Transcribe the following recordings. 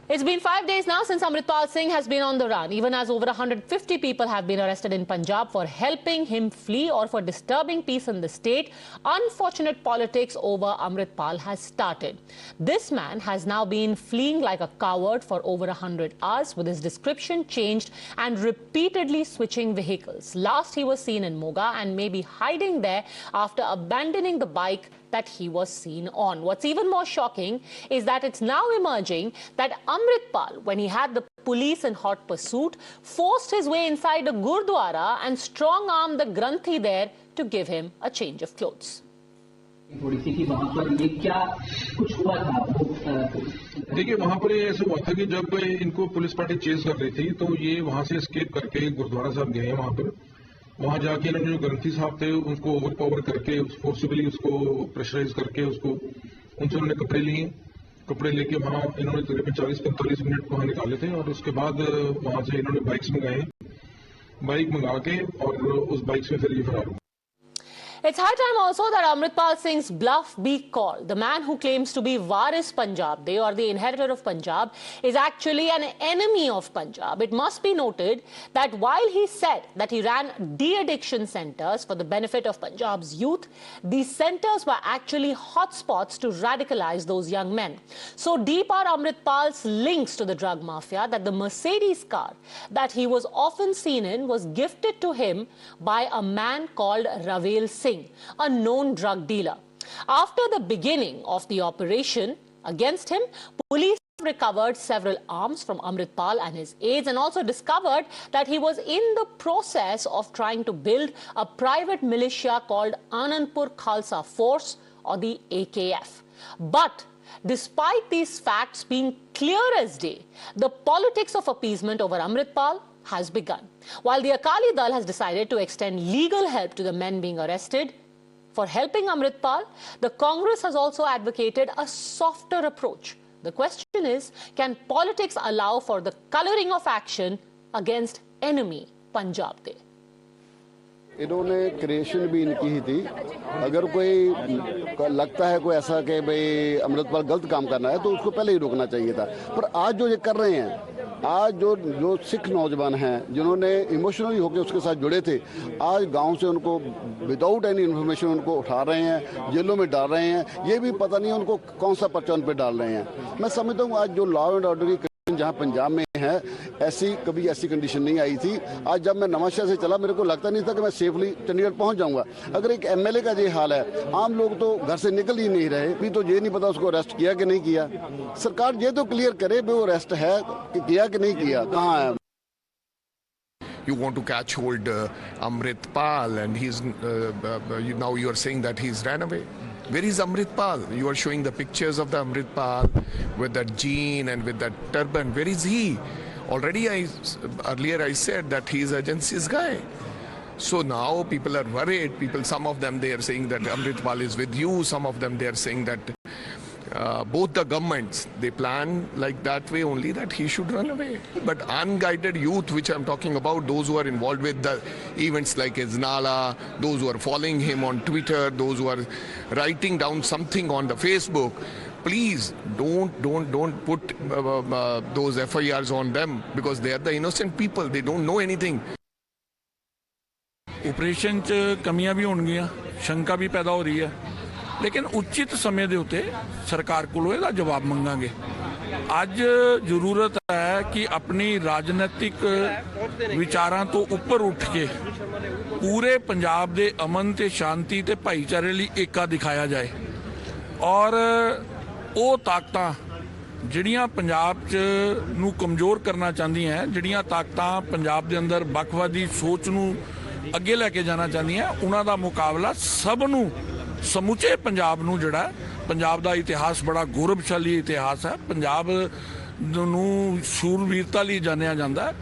It's been 5 days now since Amritpal Singh has been on the run, even as over 150 people have been arrested in Punjab for helping him flee or for disturbing peace in the state. Unfortunate politics over Amritpal has started. This man has now been fleeing like a coward for over 100 hours, with his description changed and repeatedly switching vehicles. Last he was seen in Moga and may be hiding there after abandoning the bike that he was seen on. What's even more shocking is that it's now emerging that Amritpal, when he had the police in hot pursuit, forced his way inside a Gurdwara and strong-armed the Granthi there to give him a change of clothes. देखिए वहाँ पर ऐसा हुआ था कि जब इनको police party chase कर रही थी तो ये वहाँ से एस्केप करके गुरुद्वारा साहब गए हैं। वहाँ जाके इन्होंने जो ग्रंथी साहब थे उनको ओवरपावर करके फोर्सिबली उसको प्रेशराइज करके उसको उनसे उन्होंने कपड़े लेके वहाँ इन्होंने तकरीबन 40-45 मिनट वहाँ निकाले थे और उसके बाद वहाँ से इन्होंने बाइक मंगा के और उस बाइक से फिर ये फरार हुए। It's high time also that Amritpal Singh's bluff be called. The man who claims to be Waris Punjab, or the inheritor of Punjab, is actually an enemy of Punjab. It must be noted that while he said that he ran de-addiction centers for the benefit of Punjab's youth, these centers were actually hotspots to radicalize those young men. So deep are Amritpal's links to the drug mafia that the Mercedes car that he was often seen in was gifted to him by a man called Ramnik Singh, a known drug dealer. After the beginning of the operation against him, police recovered several arms from Amritpal and his aides and also discovered that he was in the process of trying to build a private militia called Anandpur Khalsa Force, or the AKF. But despite these facts being clear as day, the politics of appeasement over Amritpal has begun. While the Akali Dal has decided to extend legal help to the men being arrested for helping Amritpal, the Congress has also advocated a softer approach. The question is, can politics allow for the colouring of action against enemy Punjab Day? इन्होंने creation भी इनकी ही थी। अगर कोई लगता है कोई ऐसा कि भाई अमृतपाल गलत काम करना है तो उसको पहले ही रोकना चाहिए था। पर आज जो ये कर रहे हैं, आज जो सिख नौजवान हैं जिन्होंने इमोशनली होकर उसके साथ जुड़े थे, आज गांव से उनको विदाउट एनी इन्फॉर्मेशन उनको उठा रहे हैं, जेलों में डाल रहे हैं। ये भी पता नहीं उनको कौन सा पर्चा उन पर डाल रहे हैं। मैं समझता हूँ आज जो लॉ एंड ऑर्डर की जहाँ पंजाब में है, कभी ऐसी कंडीशन नहीं आई थी। आज जब मैं नवाशहर से चला, मेरे को लगता नहीं था कि मैं सेफली चंडीगढ़ पहुंच जाऊंगा। अगर एक एमएलए का ये हाल है, आम लोग तो घर से निकल ही नहीं रहे। अभी तो ये नहीं पता उसको अरेस्ट किया कि नहीं किया। सरकार ये तो क्लियर करे वो अरेस्ट है कि किया कि नहीं किया, कहाँ है। You want to catch hold Amritpal, and he's now you are saying that he's ran away. Where is Amritpal? You are showing the pictures of the Amritpal with that jean and with that turban. Where is he? Already earlier I said that he is agency's guy. So now people are worried. Some of them they are saying that Amritpal is with you. Some of them they are saying that both the governments, they plan like that way only, that he should run away. But unguided youth, which I'm talking about, those who are involved with the events like Iznala, those who are following him on Twitter, those who are writing down something on the Facebook, please don't put those FIRs on them, because they are the innocent people. They don't know anything. Operation च कमियां भी होणगीਆਂ, शंका भी पैदा हो रही है, लेकिन उचित समय ਦੇ ਉੱਤੇ सरकार ਕੋਲੋਂ ਇਹਦਾ जवाब ਮੰगाਂਗੇ। ਅੱਜ ਜ਼ਰੂਰਤ ਹੈ कि अपनी राजनीतिक ਵਿਚਾਰਾਂ ਤੋਂ ਉੱਪਰ ਉੱਠ ਕੇ ਪੂਰੇ ਪੰਜਾਬ ਦੇ ਅਮਨ ਤੇ ਸ਼ਾਂਤੀ ਤੇ ਭਾਈਚਾਰੇ ਲਈ ਏਕਾ ਦਿਖਾਇਆ ਜਾਏ ਔਰ ਉਹ ਤਾਕਤਾਂ ਜਿਹੜੀਆਂ ਪੰਜਾਬ 'ਚ ਨੂੰ ਕਮਜ਼ੋਰ ਕਰਨਾ ਚਾਹੁੰਦੀਆਂ, ਜਿਹੜੀਆਂ ਤਾਕਤਾਂ ਪੰਜਾਬ ਦੇ ਅੰਦਰ ਵੱਖਵਾਦੀ ਸੋਚ ਨੂੰ ਅੱਗੇ ਲੈ ਕੇ ਜਾਣਾ ਚਾਹੁੰਦੀਆਂ, ਉਹਨਾਂ ਦਾ ਮੁਕਾਬਲਾ ਸਭ ਨੂੰ ਸਮੁੱਚੇ ਪੰਜਾਬ ਨੂੰ ਜਿਹੜਾ ਪੰਜਾਬ ਦਾ ਇਤਿਹਾਸ ਬੜਾ ਗੌਰਵਸ਼ਾਲੀ ਇਤਿਹਾਸ ਹੈ, ਪੰਜਾਬ ਨੂੰ ਸ਼ੂਰਵੀਰਤਾ ਲਈ ਜਾਣਿਆ ਜਾਂਦਾ।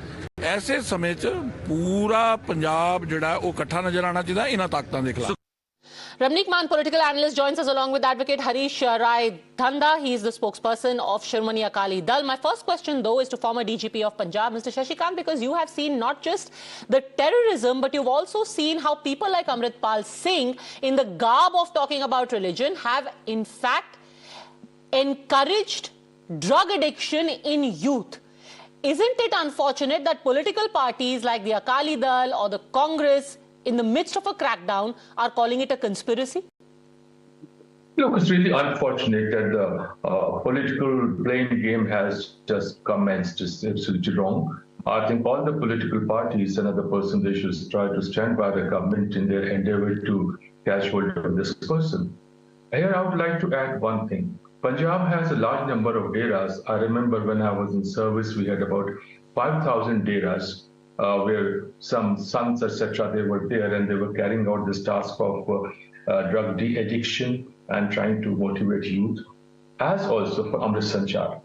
ਐਸੇ ਸਮੇਂ 'ਚ ਪੂਰਾ ਪੰਜਾਬ ਜਿਹੜਾ ਉਹ ਇਕੱਠਾ ਨਜ਼ਰ ਆਉਣਾ ਚਾਹੀਦਾ ਇਹਨਾਂ ਤਾਕਤਾਂ ਦੇ ਖਿਲਾਫ। Ramnik Mann, political analyst, joins us along with Advocate Harish Rai Dhanda. He is the spokesperson of Shiromani Akali Dal. My first question, though, is to former DGP of Punjab, Mr. Shashikant, because you have seen not just the terrorism, but you've also seen how people like Amritpal Singh, in the garb of talking about religion, have in fact encouraged drug addiction in youth. Isn't it unfortunate that political parties like the Akali Dal or the Congress, in the midst of a crackdown, are calling it a conspiracy? Look, it's really unfortunate that the political playing game has just commenced. It's absolutely wrong. I think all the political parties and other persons, they should try to stand by the government in their endeavor to catch hold of this person. Here, I would like to add one thing. Punjab has a large number of deras. I remember when I was in service, we had about 5,000 deras where some sons, etc., they were there and they were carrying out this task of drug de-addiction and trying to motivate youth, as also for Amrit Sanchar.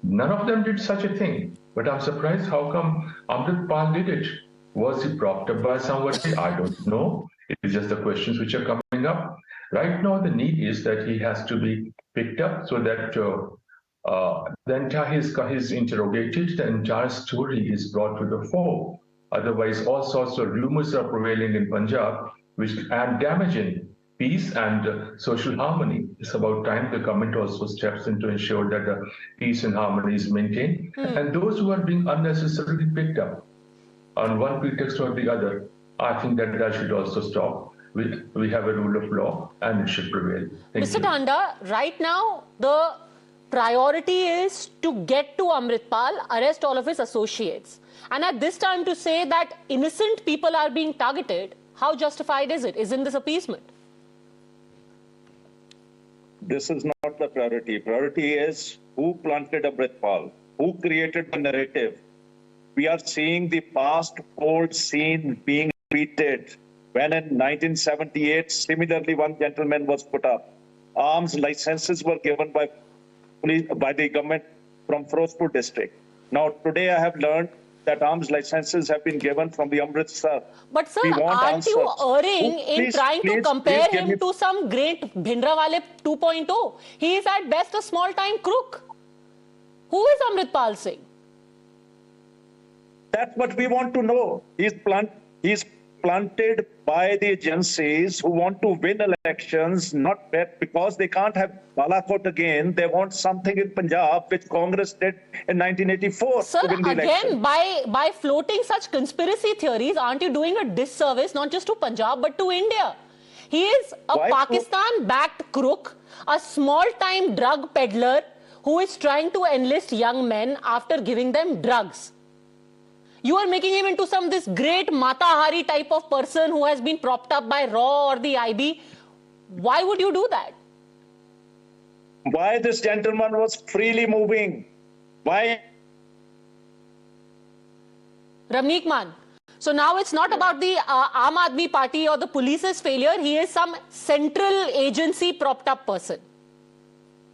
None of them did such a thing, but I'm surprised how come Amritpal did it. Was he propped up by somebody? I don't know. It's just the questions which are coming up. Right now, the need is that he has to be picked up so that the entire he's interrogated, the entire story is brought to the fore. Otherwise, all sorts of rumors are prevailing in Punjab, which are damaging peace and social harmony. It's about time the government also steps in to ensure that the peace and harmony is maintained. And those who are being unnecessarily picked up on one pretext or the other, I think that should also stop. We have a rule of law and it should prevail. Mr. Tanda, right now the priority is to get to Amritpal, arrest all of his associates. And at this time to say that innocent people are being targeted, how justified is it? Isn't this appeasement? This is not the priority. Priority is who planted Amritpal, who created the narrative. We are seeing the past old scene being repeated. When in 1978, similarly, one gentleman was put up. Arms licenses were given by the government from Firozpur district. Now, today I have learned that arms licenses have been given from the Amritsar. But sir, aren't you erring in trying to compare him to some great Bhindrawale 2.0? He is at best a small-time crook. Who is Amritpal Singh? That's what we want to know. He's planted by the agencies who want to win elections, not because they can't have Balakot again. They want something in Punjab, which Congress did in 1984. Sir, to win the again, election. by floating such conspiracy theories, aren't you doing a disservice not just to Punjab but to India? He is a Pakistan-backed crook, a small-time drug peddler who is trying to enlist young men after giving them drugs. You are making him into this great Mata Hari type of person who has been propped up by RAW or the IB. Why would you do that? Why this gentleman was freely moving? Why? Ramnik Mann. So now it's not about the Aam Aadmi Party or the police's failure. He is some central agency propped up person.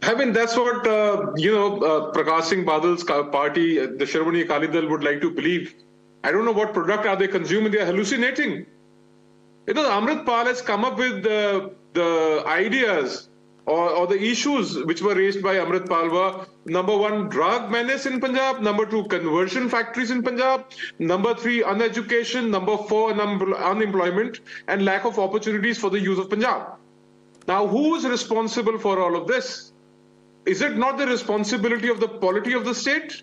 I mean, that's what, Prakash Singh Badal's party, the Shiromani Akali Dal, would like to believe. I don't know what product are they consuming. They are hallucinating. Amritpal has come up with the ideas or the issues which were raised by Amritpal were, number one, drug menace in Punjab, number two, conversion factories in Punjab, number three, uneducation, number four, unemployment, and lack of opportunities for the youth of Punjab. Now, who is responsible for all of this? Is it not the responsibility of the polity of the state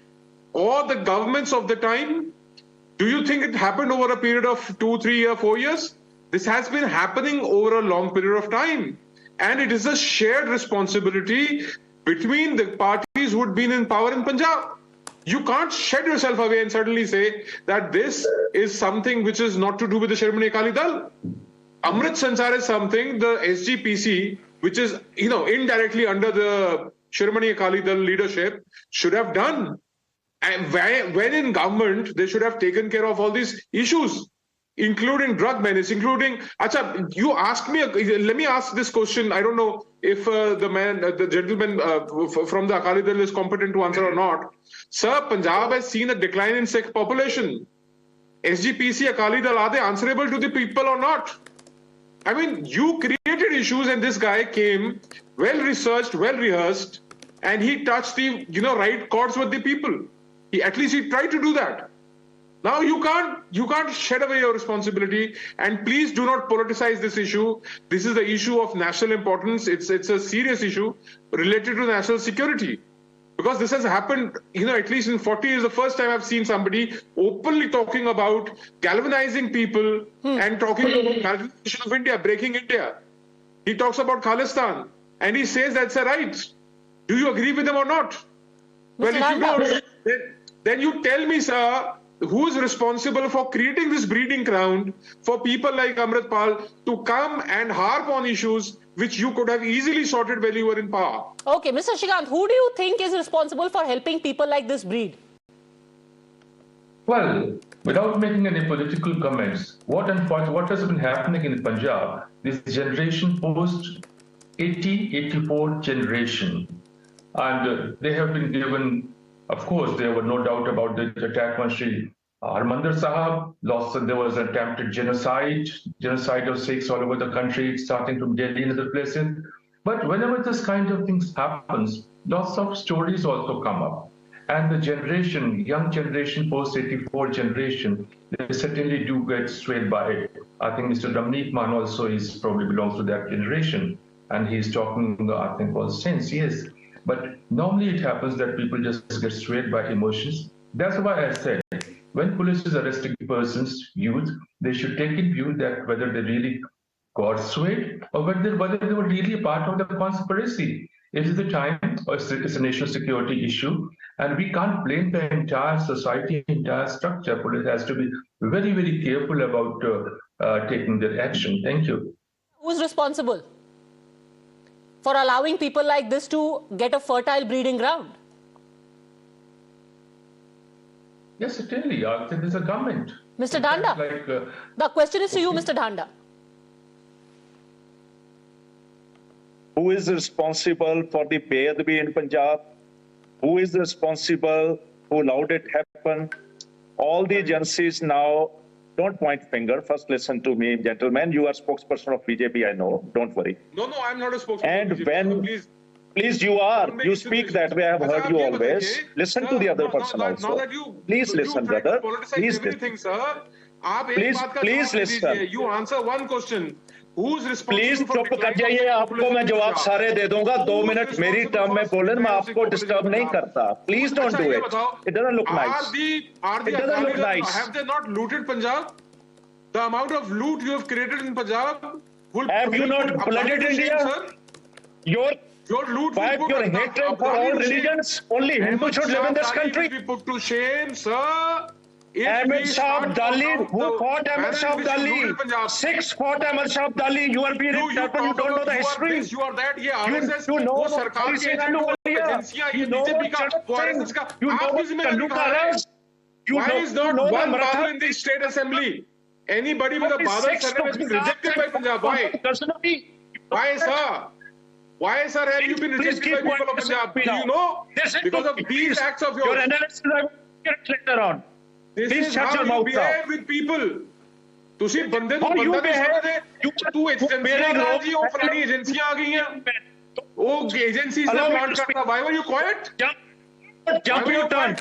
or the governments of the time? Do you think it happened over a period of 2, 3 or 4 years? This has been happening over a long period of time. And it is a shared responsibility between the parties who had been in power in Punjab. You can't shed yourself away and suddenly say that this is something which is not to do with the Shiromani Akali Dal. Amrit Sanchar is something the SGPC, which is, indirectly under the Shiromani Akali Dal leadership, should have done. And when in government, they should have taken care of all these issues, including drug menace, including... Acha, you asked me, let me ask this question. I don't know if the gentleman from the Akali Dal is competent to answer or not. Sir, Punjab has seen a decline in Sikh population. SGPC, Akali Dal, are they answerable to the people or not? I mean, you created issues and this guy came well-researched, well-rehearsed, and he touched the, right chords with the people. At least he tried to do that. Now you can't shed away your responsibility, and please do not politicize this issue. This is the issue of national importance. It's a serious issue related to national security. Because this has happened, at least in 40 years, the first time I've seen somebody openly talking about galvanizing people and talking about galvanization of India, breaking India. He talks about Khalistan and he says that's a right. Do you agree with him or not? Well, if you don't, then you tell me, sir, who is responsible for creating this breeding ground for people like Amritpal to come and harp on issues which you could have easily sorted when you were in power. Okay, Mr. Shrikant, who do you think is responsible for helping people like this breed? Well, without making any political comments, what has been happening in Punjab, this generation post 84 generation, and they have been given, of course, there were no doubt about the attack on Sri Harmandir Sahab, there was attempted genocide of Sikhs all over the country, starting from Delhi and other places. But whenever this kind of things happens, lots of stories also come up. And the young generation, post-84 generation, they certainly do get swayed by it. I think Mr. Ramnik Mann also probably belongs to that generation. And he's talking, I think, all sense, yes. But normally it happens that people just get swayed by emotions. That's why I said, when police is arresting persons, youth, they should take in view that whether they really got swayed or whether they were really a part of the conspiracy. It is the time, or it's a national security issue, and we can't blame the entire society, entire structure. Police has to be very, very careful about taking their action. Thank you. Who's responsible for allowing people like this to get a fertile breeding ground? Yes, certainly. I think there's a government. Mr. Dhanda, the question is to you, Mr. Dhanda. Who is responsible for the Bedwi in Punjab? Who is responsible? Who allowed it happen? All the agencies now, don't point finger. First, listen to me, gentlemen. You are spokesperson of BJP, I know. Don't worry. No, I'm not a spokesperson. And of BJP, when, please, you are. You speak that way. I have heard you always. Listen to the other person also. Please listen, brother. Please listen. Please listen. You answer one question. Who's responsible? Please चुप कर जाइए, आपको मैं जवाब सारे दे दूंगा. 2 minute मेरी term में बोले, मैं आपको डिस्टर्ब नहीं करता. Please don't do it. It doesn't look nice. It doesn't look nice. Have they not looted Punjab? The amount of loot you have created in Punjab will. Have you not flooded India? Your loot. Why your hatred for all religions? Only Hindu should live in this country. Will be put to shame, sir. Ahmed Shah Abdali, who fought Ahmed Shah Abdali? 6 fought Ahmed Shah Abdali. You are being interpreted. You don't know the history. You are that. ये RSS. You know वो सरकार की एजेंसियां, ये BJP का, वो RSS का. आप किस में है? Why is not one Badal in the state assembly? Anybody with a Badal surname has been rejected by Punjab. Why? Why, sir? Why, sir, have you been rejected by people of Punjab? Do you know? Because of these acts of yours. Your analysis I will get later on. This is how you behave with people. ਤੁਸੀਂ ਬੰਦੇ ਨੂੰ ਬੰਦਾ ਨਹੀਂ ਸਮਝਦੇ. ਤੂੰ ਏਜੰਸੀਆਂ ਆ ਗਈ, ਉਹ ਫਲਾਣੀ ਏਜੰਸੀਆਂ ਆ ਗਈਆਂ. ਉਹ ਏਜੰਸੀਜ਼ ਨੇ ਪਲਾਨ ਕਰਤਾ. Why were you quiet? Jump your turn.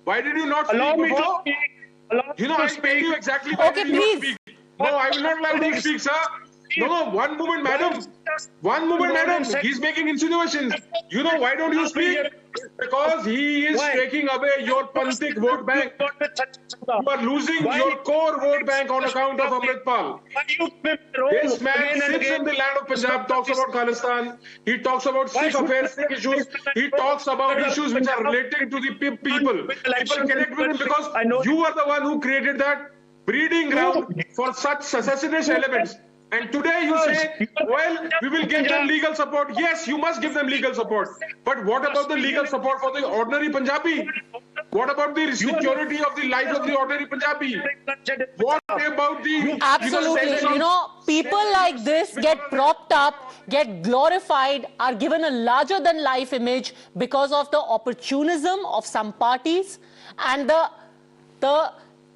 Why did you not allow speak me before? to I tell you exactly why did you not speak. No, I will not allow you to speak, sir. No, one moment, madam. One moment, madam. He's making insinuations. You know, why don't you speak? Because he is taking away your Panthik vote bank. You are losing your core vote bank on account of Amritpal. This man sits in the land of Punjab, talks about Khalistan. He talks about Sikh affairs, Sikh issues. He talks about issues which are relating to the people. People connect with him because you are the one who created that breeding ground for such secessionist elements. And today you say, well, we will give them legal support. Yes, you must give them legal support. But what about the legal support for the ordinary Punjabi? What about the security of the life of the ordinary Punjabi? What about the... Absolutely. You know, people like this get propped up, get glorified, are given a larger than life image because of the opportunism of some parties and the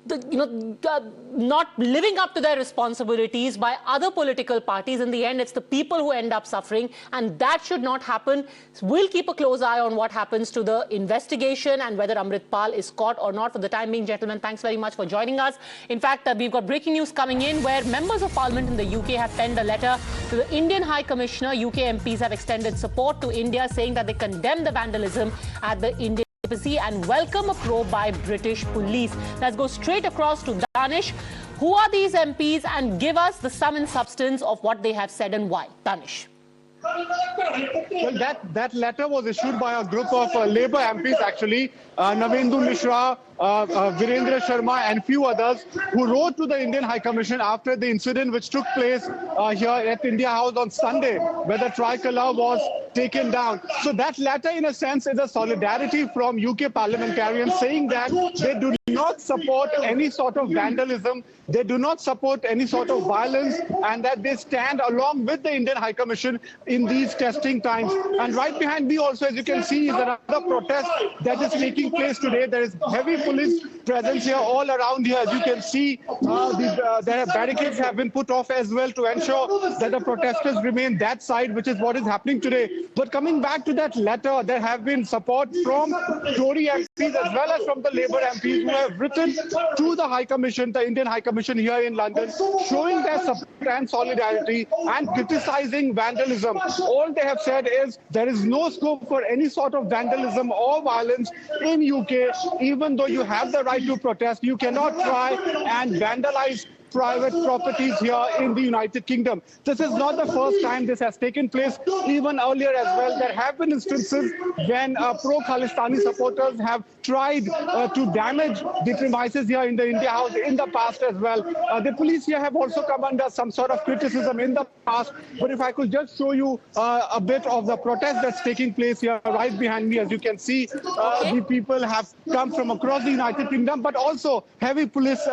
not living up to their responsibilities by other political parties. In the end, it's the people who end up suffering, and that should not happen. We'll keep a close eye on what happens to the investigation and whether Amritpal is caught or not. For the time being, gentlemen, thanks very much for joining us. In fact, we've got breaking news coming in where members of parliament in the UK have penned a letter to the Indian High Commissioner. UK MPs have extended support to India, saying that they condemn the vandalism at the Indian and welcome a probe by British police. Let's go straight across to Danish. Who are these MPs, and give us the sum and substance of what they have said and why. Danish. Well, that letter was issued by a group of Labour MPs, actually, Navendu Mishra, Virendra Sharma and few others, who wrote to the Indian High Commission after the incident which took place here at India House on Sunday, where the tricolour was taken down. So that letter, in a sense, is a solidarity from UK parliamentarians saying that they do not support any sort of vandalism, they do not support any sort of violence, and that they stand along with the Indian High Commission in these testing times. And right behind me also, as you can see, is another protest that is taking place today. There is heavy police presence here all around here. As you can see, the barricades have been put off as well to ensure that the protesters remain that side, which is what is happening today. But coming back to that letter, there have been support from Tory MPs as well as from the Labour MPs who have written to the High Commission, the Indian High Commission here in London, showing their support and solidarity and criticizing vandalism. All they have said is there is no scope for any sort of vandalism or violence in UK. Even though you have the right to protest, you cannot try and vandalize private properties here in the United Kingdom. This is not the first time this has taken place. Even earlier as well, there have been instances when pro-Khalistani supporters have tried to damage the premises here in the India House in the past as well. The police here have also come under some sort of criticism in the past. But if I could just show you a bit of the protest that's taking place here right behind me, as you can see, the people have come from across the United Kingdom, but also heavy police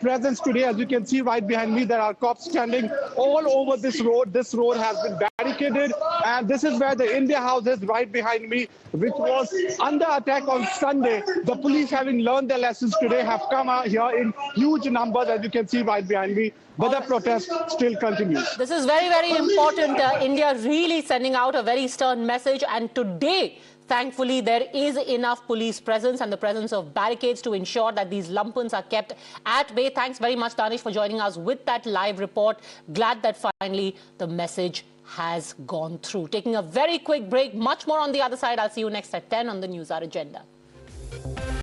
presence today. As you can see right behind me, there are cops standing all over this road. This road has been barricaded, and this is where the India House is right behind me, which was under attack on Sunday. The police, having learned their lessons today, have come out here in huge numbers, as you can see right behind me. But the protest still continues. This is very, very important. India really sending out a very stern message, and today, thankfully, there is enough police presence and the presence of barricades to ensure that these lumpens are kept at bay. Thanks very much, Danish, for joining us with that live report. Glad that finally the message has gone through. Taking a very quick break. Much more on the other side. I'll see you next at 10 on the News Hour agenda.